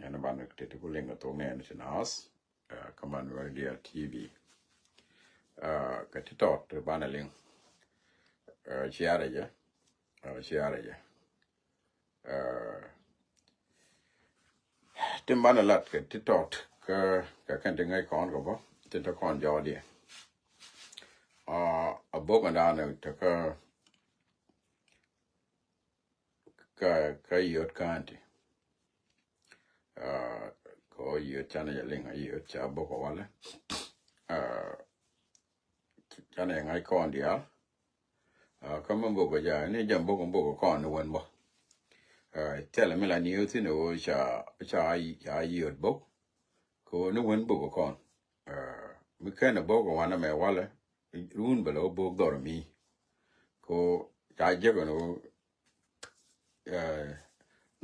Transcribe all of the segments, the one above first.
and about the cooling at home and in house, command radio TV. Got it out to Banaling, Chiaraja, Chiaraja. Tim Banalat get it out, can't think I can't go, Tita Con Jordi. A book and down took a Kayot County. Ko you chana yaling a you chaboko wale. Chana ngai con dia. Come on book ja, ni jam book con no one bo. Tell me la new thing o cha you book. Ko no one book con. We can a book one of my wale. Run below book door me. Ko cha jagono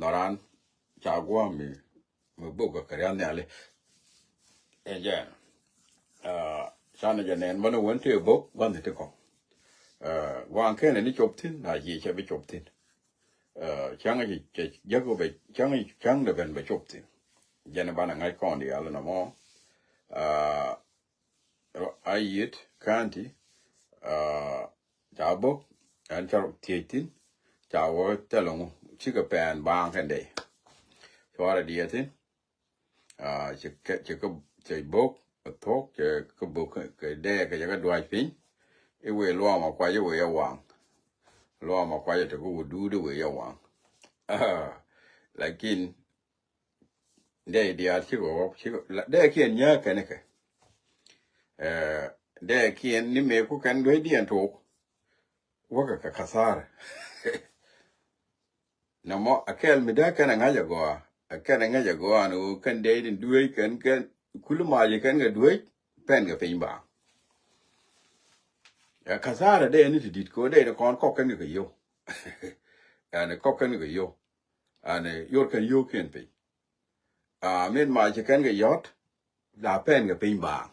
Noran chagua me book a carriane. And yeah. Sana janen mana went to a book, one to go. One can any chop tin, I ye shall be chopped in. Changi Jacob, Changi Chang the Ben by chopped in. Janabana I con the Alanamo. I eat candy, Jabo, and chop tietin, Jawa telong, chicken pan, bang and day. So I did it. Chị book a talk cái book cái đe cái cái đuôi pin cái về loa mà quay về hoàng loa mà quay thì cũng đủ được về hoàng lakin đây đi ăn chỉ có đây kia nhớ cái này cái đây kia ni mấy cô cần đuôi đi ăn thuốc quá cái khasar nằm ở cái mình đã cái này ngay giờ cái này ngay giờ nó cần đây đến đuôi cần kuluma je kan ga duwe pen ga pin ba ya kasara de ni tidit ko de kon ko kan ga yo ane ko kan ga yo ane yor kan yo ken pe men ma je kan ga yot la pen ga pin ba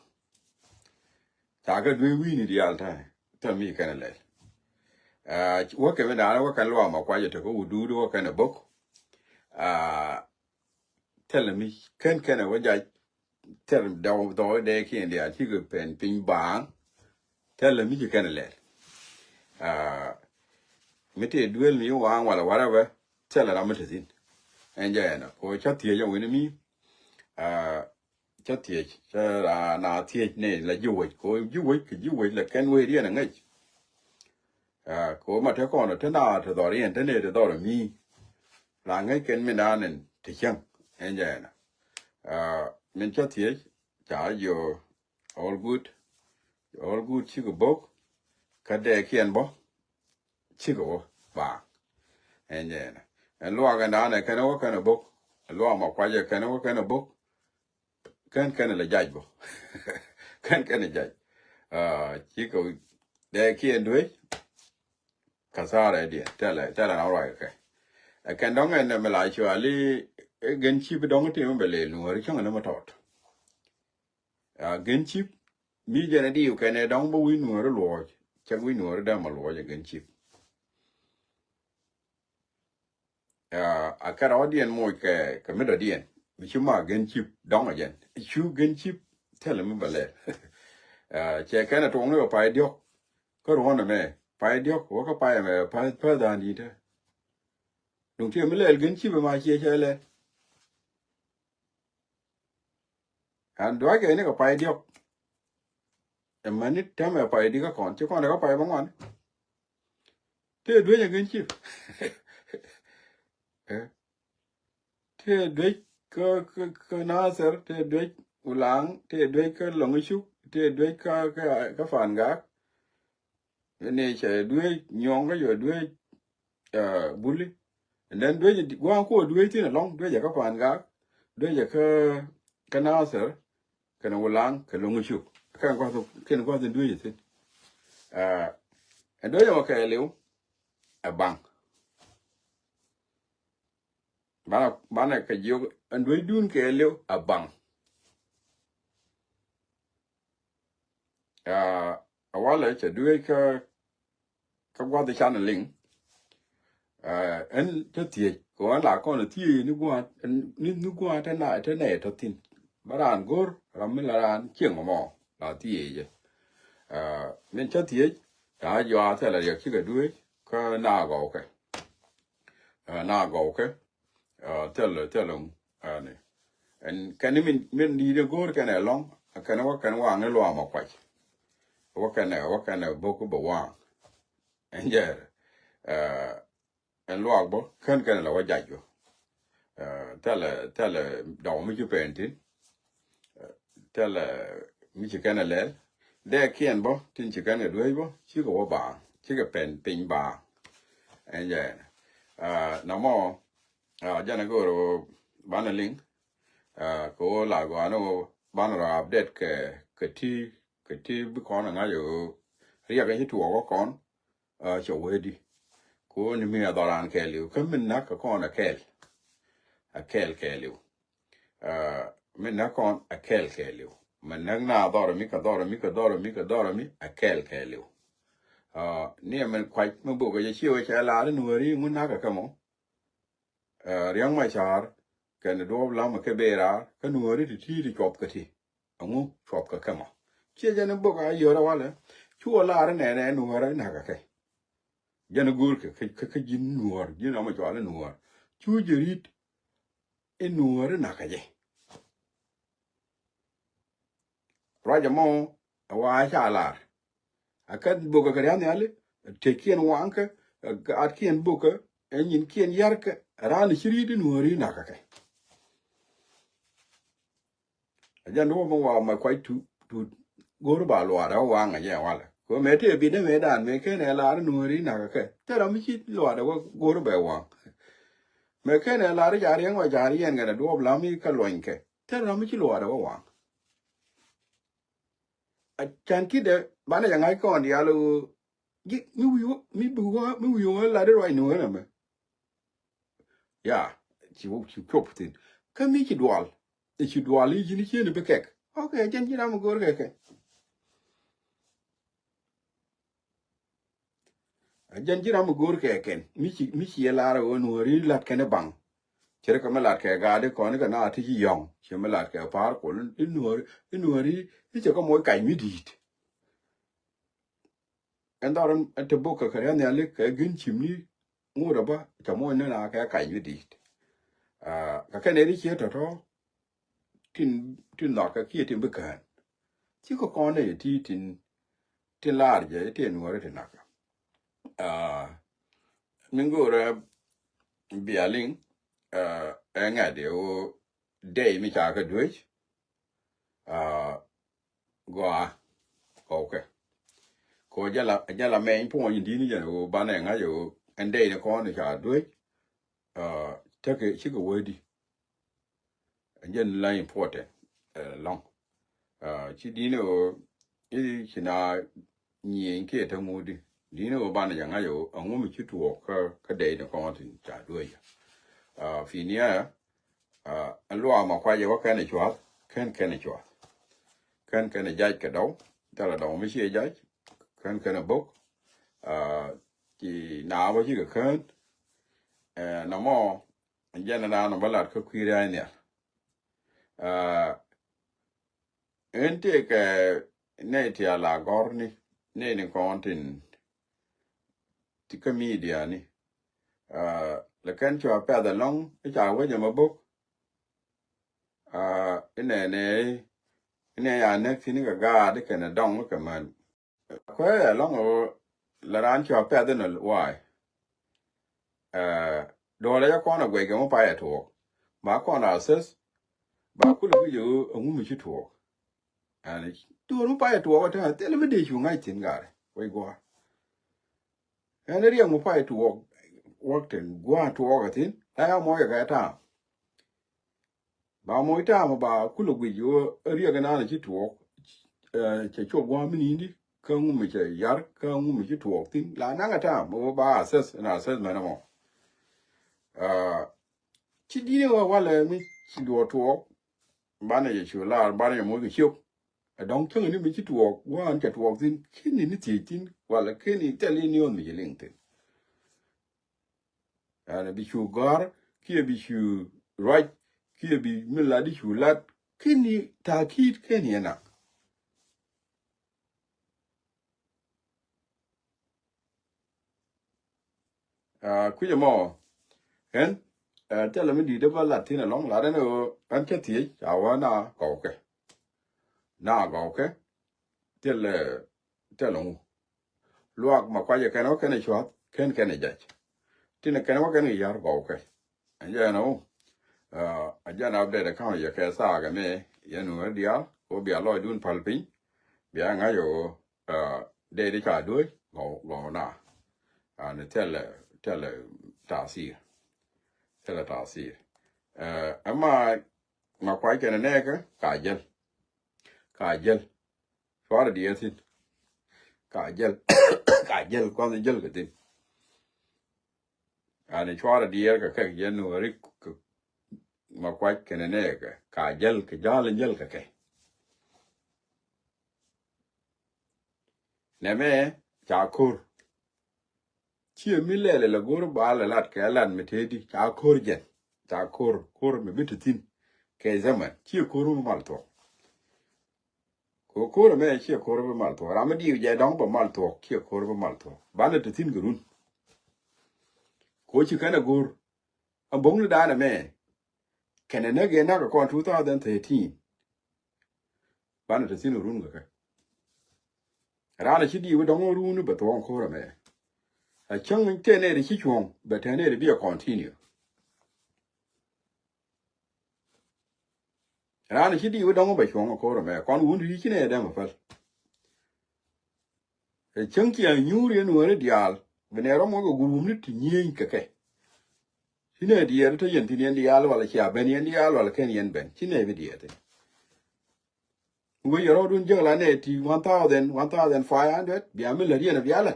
ta ga duwe wi ni dial ta mi kan le wo ke me da wo kan lo ma kwa je to ko du do kan bok tell me kan wa ja tell him down they can't they are chicken pen ping bang. Tell him you can let. Mete duel me one while whatever. Tell her I'm a thing. And yeah, or chat here young with me. Chat here, now teach nay, like you wait, go you wait, like can wait here and age. Go my take on a 10 hours to the orient, and the door of me. Lang I can me down and take young. And yeah. Mình cho thiệt trả yo all good chỉ có bốc cái đề kiên bốc chỉ có bà anh vậy nè anh loa cái đó này cái nó cái nó bốc loa mà quay giờ cái nó cái nó bốc cái này là dạy bốc cái này dạy chỉ có đề kiên đuôi cả sao đấy đi thế là nó rồi cái đó ngày này mình lại cho ali gen chip dong te mo bele Nuer changa na matot gen chip mi jana di u kene dong bo wi Nuer lo chang wi Nuer da ma lo gen chip a kara odien mo ke me do dien mi chuma gen chip dong again chu gen chip tell me bele che kana tong no pa dio ko ro na me pa dio ko ka pa me pa da ni de dong te me le gen chip ma che le and do I get any pie diok? A minute time a pie digger con, you can't go pie one. Te do it against you. Te do it, Nasser, te do it, Ulang, te do it, Longishu, te do it, Kafanga. The nature do it, younger, you do it, bully. And then do it, go and do it in a long way, Kafanga, do it, Nasser. Kana wulang ka longishu kan ko to do it and do you okay liu a bang bana ka yo and we dun ke liu a bang a wala cha do ka gwa the channeling en to tie ko la ko na ti ni gwa ta na ta ne to tin baran gor ram la ran chieng mo la ti je men cha ti ta yo ta la ya ki ga du ka na go ke tell them and can you mean need to go can along can what can one along my quite what can book of one and yeah and log book can what judge you tell don't make you painting tell me you can let there can bo tin you can do bo you go bar you can pen pin bar and yeah no more jana go banaling ko la go ano banara update ke ti bi kon nga yo ria ga hitu go kon cho wedi ko ni mi adoran ke liu ke min na ka kon a kel ke liu min na kon a kel ke liu min na adora mi a kel ke liu ni men kwai mo bu ga ye chiwo cha la nu ri mun na ka kamo riang mai char kan do la ma ke bera kan nuori ti chop ka ti angu chop ka kama che jana bo ga yo ra wala chu la ra ne nuora na ka ke jana gur ke jin nuor jina ma chwa nuor chu jerit nuor na ka je raja mo wa cha la akan bo ga ya ne ale te kien wanka at kien bo ka en kien yar ka ran shiri di nuori na ka ke ajan do mo wa ma kwai tu gor ba lo ara wa nga ya wala ko me te bi de me dan me ke ne la nu ri na ka te ra mi chi lo ara wa gor ba wa me ke ne la ri ja ri wa ja ri en ga do bla mi ka lo nke te ra mi chi lo ara wa a chan ki de ba na ngai ko ndi alu mi bu wa la de right nu na me ya chi ko putin ka mi chi dual ji ni chi ne be kek okay jen ji na mo gor ke janjira mu gor ke ken mi chi la ra won ri lat ken bang chere ka lat ke ga de ko ni ka na ti yong che lat ke par ko nuori ti che ko mo kai mi dit en daran te bo ka kare ne ale ke gin chimni mu ra ba cha mo ne na ka kai mi dit ka ke ne ri che to tin na ka ki tin be kan chi ko ne ti tin lar je ti nuori ti na ka mingora bialing nga de o day mi cha ka duich goa okay ko jala me po indi ni jano ba na nga yo and day ne ko ne cha duich take chi go wedi jen la important long chi di no i china nyi ke ta ngudi di no ba na nga yo angu mi chi tuo ka day ne ko tin cha duich finia alwa ma kwa je wa kan chwa kan chwa kan jaj ka daw tala daw mi che jaj kan bok ti na wa ji ka kan na mo jana na no balat ka kwira ne ente ka ne ti ala gorni ne kontin ti ka media ni la kan chwa pa da long cha wa je ma bok ne ya ne fini ga de kana dong ka man ko ya long o la ran cho pa de no wai do la ya ko na gwe ke mo pa ya to ba ko na ses ba ku lu yu ngu mi chi to ani to no pa ya to ta te le me de chu ngai tin ga wai go ene ri mo pa ya to wo ten go to ga tin ya mo ya ga ta ba mo ita mo ba ku lu yu ri ga na chi to che cho go mi ni ka ngu mi che yar ka ngu mi chi to tin la na ga ta mo ba ses na ses me na mo chi di ne wa wala mi chi do to ba na ye chu la ba na mo ki chu a dong chung ni mi chi to wa an cha to tin kin ni ti tin wala kin ni te li ni on mi ling tin ana bi chu gar kia bi shu right kia bi miladi shu lat kini takid keni na kuya mo hen tell me di de ba latin long la no an ke ti awa na ko ke na go ke tell luak ma kwa je keno kene chwat ken jach tina keno kene yar go ke anja no aja na update account ya ke sa ga me ya nu dia ko bia lo dun palpin bia nga yo de ka do go na an tell tasir tell tasir ama ma kwa kene ne ka jel fara dia tin ka jel kwa jel ke tin ani chwara dia ka ye nu ri ma kwa kene ne ka jel ke jal ke ne me cha kur chi mi le gor ba la lat ke lan me te di cha kur jen cha kur me bitutin ke zaman chi kur mal to ko kur me chi kur mal to ram di je dong ba mal to chi kur mal to ba le tin gurun ko chi kana gor am bong da na me kene ne ge na ko 2013 ba le tin run ga rana chi di we dong run ba to ko me a chang te ne ri chi chong ba te ne ri bi continue rana chi di we dong ba chong ko me kon un ri chi ne da ma fal e chang ki a nyu ri no re dial be ne ro mo go gum ni ti nyen ke chi ne di er to yen ti ne dial wala chi a ben yen dial wala ken yen ben chi ne bi di ete we yoro dun je la ne ti 1500 bi am le ri na bi ala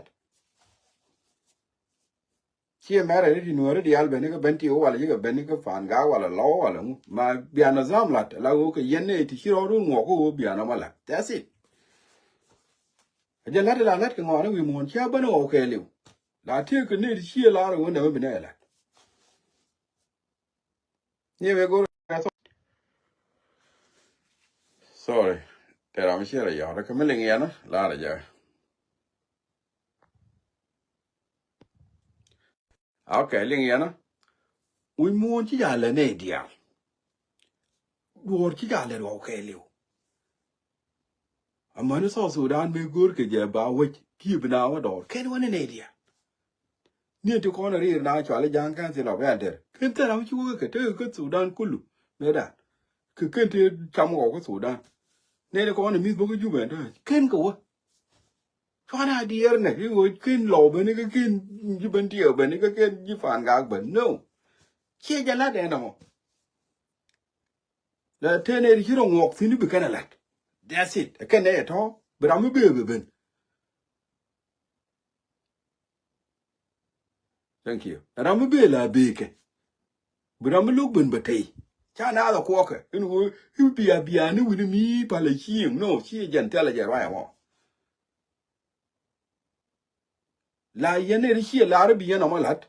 chi me re di no re dial ben ga ben ti o wala ga ben ga fan ga wala lo wala ma bi ana zam lat la o ke yen ne ti chi ro dun ngo ko bi ana mala that's it je la lat ke ngo na wi mon cha ba no ke liu la ti ke ne chi la ro ne bi ne la ni we go sorry te ra mi chi ra ya ra ke me le ngia na la ra ja okay le ngia na wi mon chi ya le ne dia duor chi ya le ro ke liu amane so Sudan me gor ke je ba we ki bi na wa dor ken woni ne dia ni to ko na ri na chwa le jang kan se lo ba der ken te ra chu ke te ke Sudan kulu me da ke ken te cham go ko Sudan ne ko na mi bo ke ju ben da ken ko chwa na dia ne ki wo ken lo be ne ke ken ji ben ti be ne ke ken ji fan ga ben no che ja la de no la te ne ri ro ngok ti ni bi kana la that's it ken ne to bra mi be ben thank you ram be la be ke bra mi lu ben batei cha na da ko ke in wo bia ni wi mi pa le chi no chi jan ta la ja wa mo la yene ri chi la bi yana malat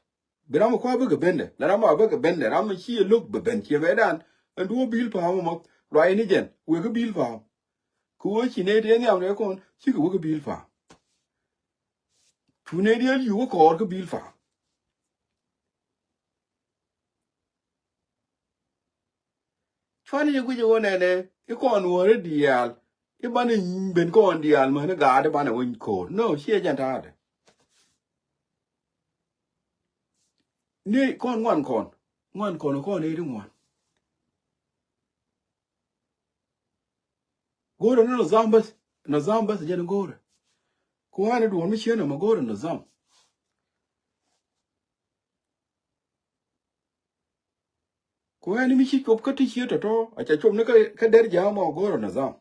bra mo ko be ke bende la ram ba ke bende ram chi lu be ben chi be dan en do bil pa mo lo ai ni jen we ke bil pa ku chi ne de nyam ne kon chi ku ke bil pa tu ne de yu ko ke bil pa fani ye ku je wona ne e kon wo re dial e ba ne ben kon dial ma ne ga de ba ne won ko no chi jan ta de ni kon kon ne ri ngwan gore no zambas je ne gore ko ane do mi chi na ma gore no zam ko ane mi chi kop ka ti chi to a cha chom ne ka der ja ma gore no zam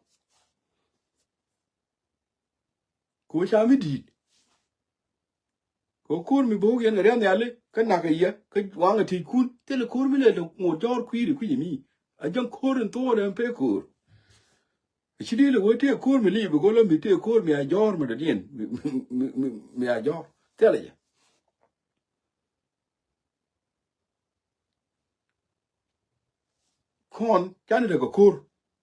ko cha mi di ko kur mi bo gen re ne ale ka na ka ye ka wanga ti kun te le kur mi le mo jor ku ri ku mi a jan kur en to re pe kur chi di le wo te kur mi li bo lo mi te kur mi a jor mi de dien mi a jor te le con chana de kur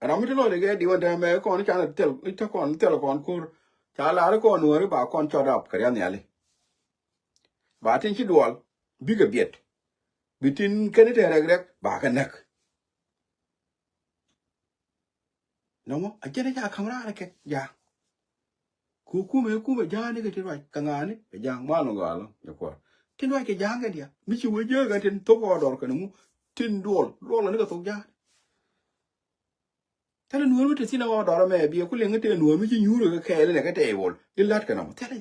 aramito de ge diwan de me con chana tel ita con tel con kur chala con Nuer ba con chod up karian yale ba tin chi dual biga biet bitin kenete regrek ba kanak no mo ajere ja kamera ke ja ku me ja ne ke tirwa kangani ke ja malo galo yakwa tinwa ke ja ga dia mi chi we je ga tin to ko dor ka mu tin duol ne ka to ja tele Nuer te sina wa dor me bi ku le ngate Nuer mi chi nyuro ka ke le ka te wol ilat ka no tele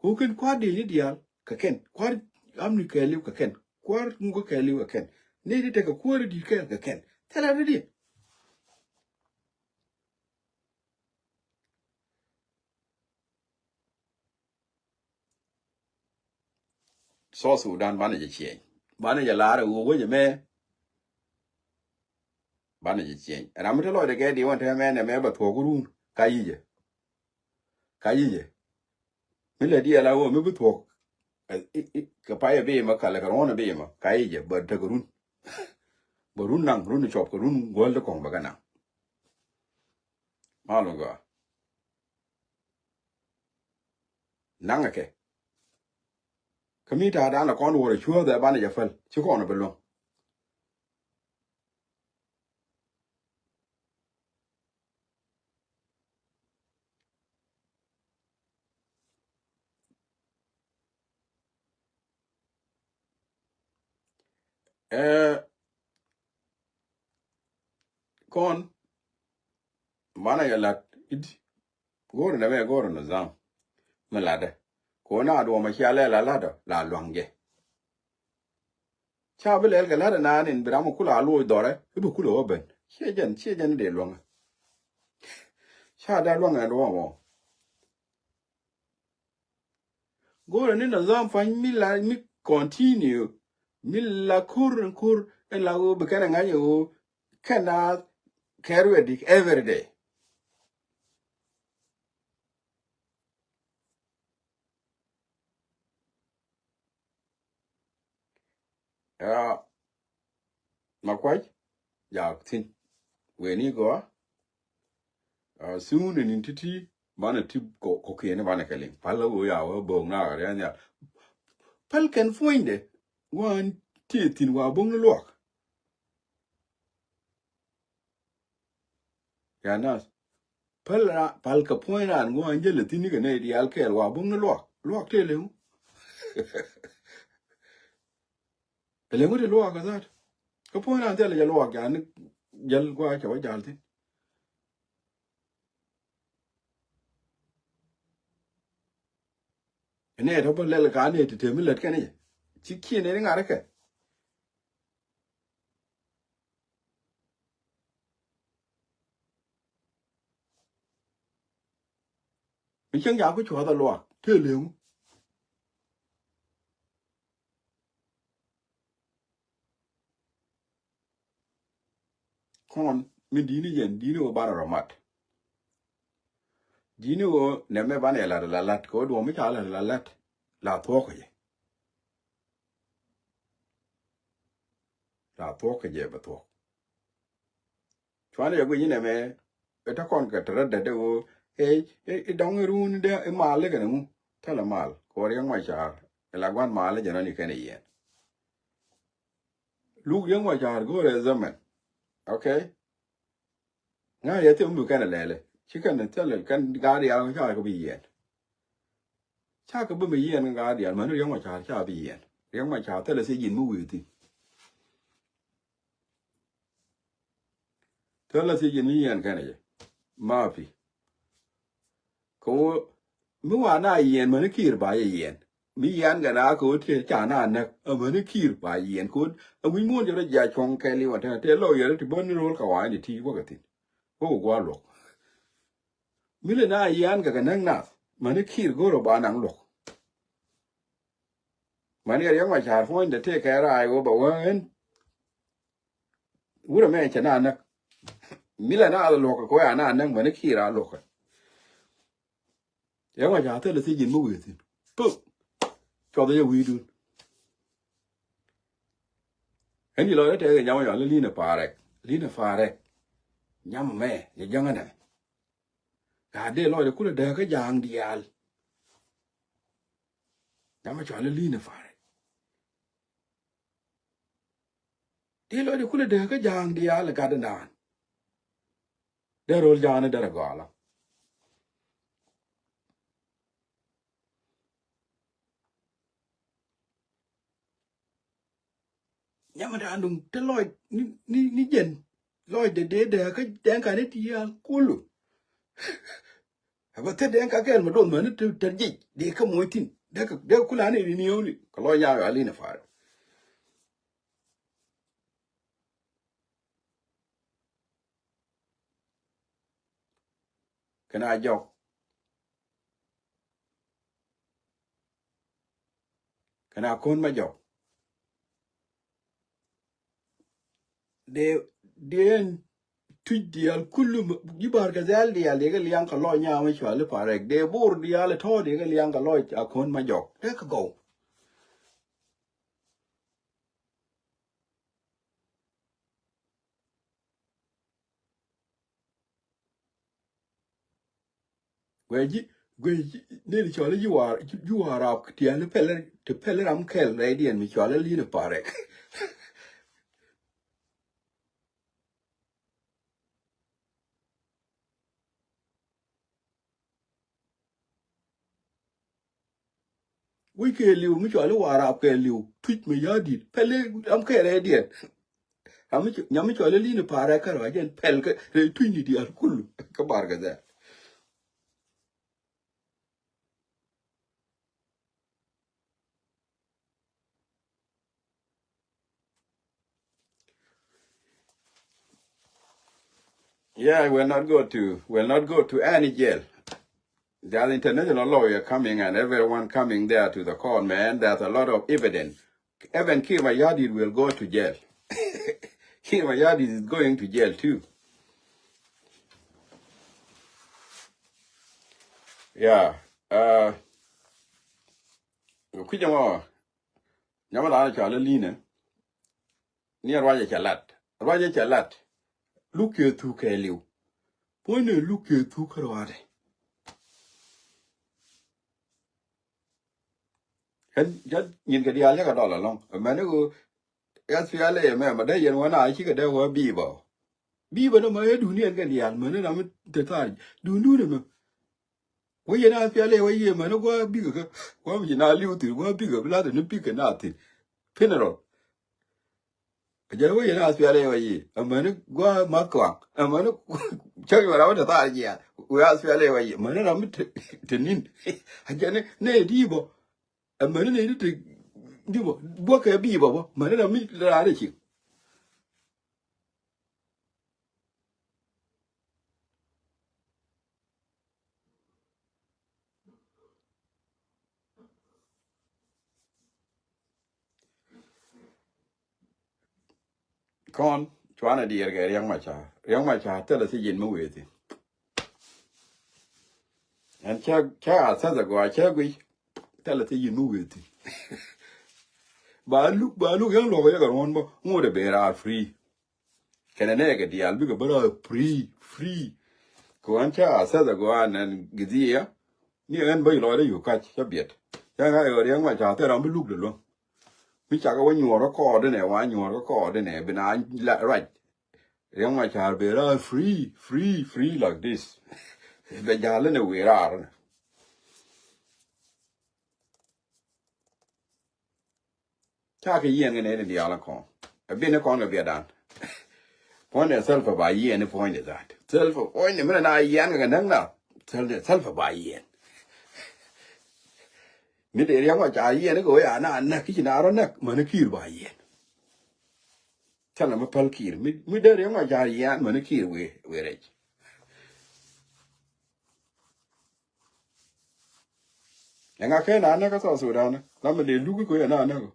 ku ken kwa de ni dia ka ken kwa amni ke liu ka ken kwa ngu ke liu ka ken ne di te ka kwa di ke ka ken tele di so Sudan bana je chien bana ya la ra wo je me bana je chien ramito lo de ke di wan te me ne me ba to gurun ka yije mi le dia la wo mi bu to ka pa ya be ma ka la ka rona be ma ka yije ba ta gurun borun nang run chop gurun gol de kong ba kana malo ga nang ke kami ta da na kon wo re chua da bana ja fal chi ko na belo eh kon bana ya lat it gor na me gor na zam ma lade ko na do ma sha la da la lwange cha be le ga la da na nin bra mo kula lo dore ibu kula oben che jen de lwanga cha da lwanga do mo gor ni na zam fa mi la mi continue mi la kur en la go be kana ngayo kana carry dik every day ya ma kwai ya tin we ni go soon in titi bana tip ko ke ne bana kalen pala wo ya wo bo na ga ya pal ken foinde wan tin wa bong lo ya nas pal ka poina an wan je le tin ni ne di al ker wa bong lo te le mu de lo ga that ka poina an te le lo ga ni jal gwa cha wa jal tin ne to ba le ka ne te mi le ka ne chi ki ne ngare ke mi chen ya ku chwa da lo te le mu kon mi di ni yen di ni wo bara ramat di ni wo ne me bana la lat ko do mi cha la lat la to ko ye la to ko je ba to chwana ya gwi ne me ta kon ka tra da de wo dong run de mal le ga mu ta la mal ko yang ma cha la gwan mal je no ni ke ne ye lu yang ma cha go re zaman okay nga ye te mu ka na le chi kan ta le kan ga ri ya cha ko bi ye cha ko bu mi ye ga ri ya ma no yang ma cha bi ye yang ma cha ta le se yin mu wi ti ta le se yin ni ye ka ne ye ma fi ko mu wa na ye ma ni kir ba ye mi yan ga na ko te cha na na ma ni kir ba yen ko wi mo je ja chong ke li wa te lo ye ti bon ro ka wa ni ti wo ga ti wo gwa lo mi le na yan ga na na ma ni kir go ro ba nang lo ma ni yang ma cha fo de te ka ra ai wo ba wa en wu me cha na na mi le na lo ko ya na na ma ni kir a lo ka yang ma cha te le si jin mu wi ti pu cho de wi du Any lawyer take a yama lina parek, lina farek, yam me, the young and I did lawyer could have dug a young dial. Yama lina farek. Dear lawyer could have dug a young dial, got it down. They're all down at the gala. Yamadandum, the Lloyd, ni jen. Lloyd, the day there, dank at it, ya, cool. But the dank again, but don't manage to tell ye, they come waiting. They're cool in the only. Colonia, Alina fire. Can I joke? Can I call my joke? They tweet deal kulum gibar gazal deal legal young colonia which are the parek. They board the other toy legal young alloy a con my joke. Take a go. Where nearly surely you are up the other peller to peller kel lady and Michola Lina parek. We can live Michola war up can live. Tweet me yarded. Peller kel lady. Yamichola Lina parek again pelka retweety the alcool. Kabarga there. Yeah, we'll not go to any jail. There's international lawyer coming and everyone coming there to the court, man. There's a lot of evidence. Even Kirmayadi will go to jail. Kirmayadi is going to jail too. Yeah. Kujamo, Yamala Chalalina, near Raja Chalat. Raja Chalat, look you to Kelu. When you look you to Karwade. And just in the Alaga dollar long. A man who, as we are lay, member, they and one eye, she could have a beaver. Beaver no my dunia and the alman, and I'm the time. Do know. We are not fairly away, man, go bigger. One you now live to go bigger, blood and pick and nothing. Funeral. Jaway and ask fairly away. A man go Marquang. A man check you out of that yet. We ask fairly away. Man, I'm to nin. I can't nay divo. A man needed to do work a beaver. Man, I'm meet the attitude. Con, Chuana dear, young macha. Young macha, tell us again, move with it. And check, says a go, I check we tell us you move with it. Balu young lawyer got one more the bear are free. Can a neg the albiga but free. Go and cha says a go on and gizia. Near and by lawyer you catch a bit. Young I or young my child, I'm look the law. Which I when you are a cord and a wine you are a cord and a benign right. Young my child bear free like this. The jalen away are. Take a yen in the alacon. I've been a corner be done. Point yourself by ye and point is that. Self point a minute I yan and now. Tell yourself by ye. Mid area what I yen go ya na kitchen out on neck, manicure by ye. Tell him a palkir. Mid area what I yan manicure where it. And I can't also down. Somebody look go and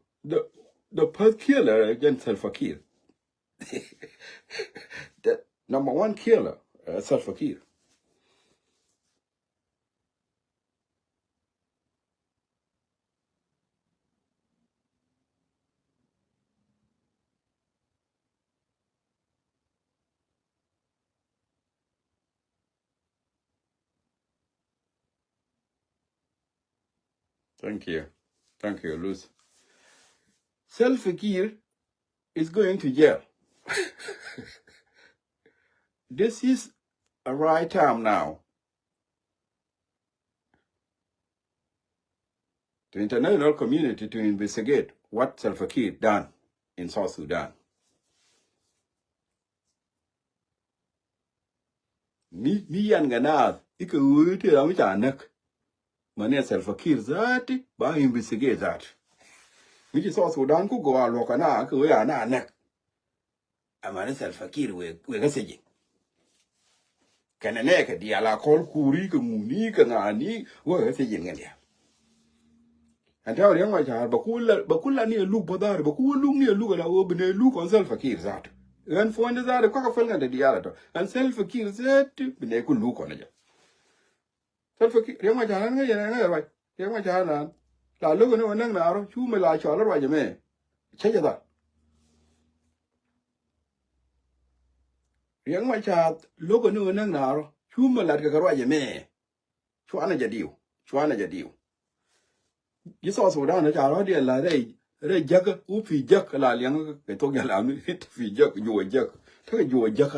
the pet killer against self kill. The number one killer, self kill. Thank you. Thank you, Luz. Self-Fakir is going to jail. This is a right time now. The international community to investigate what Salva-Kiir done in South Sudan. Mi yan ganad ikuti la michanak. Mane Salva-Kiir zati ba investigate that. Mi South Sudan ku go alokana ku ya na nak. Amane Salva-Kiir we gaseji. Kanane ka dia la kol kuri ka nguni ka ngani we gaseji ngandia. Anta ori ngwa cha bakula ni lu bodar bakulu ni lu la obne lu kon Salva-Kiir zat. Ran fonde zat ko ka felga de diala to. An Salva-Kiir zat bine ku lu kon ja. Salva-Kiir ngwa cha nga yana nga ba. Ngwa cha na la lu no nang na ro chu me la cha la ba jame. Che ja. Ngwa cha lu no nang na ro chu me la ka ro jame. Chu ana jadiu. Chu ana jadiu. You saw Sudan, I already a ray jug, whoopy juck, la young, they told you, fi juck, you a juck. Take you a juck,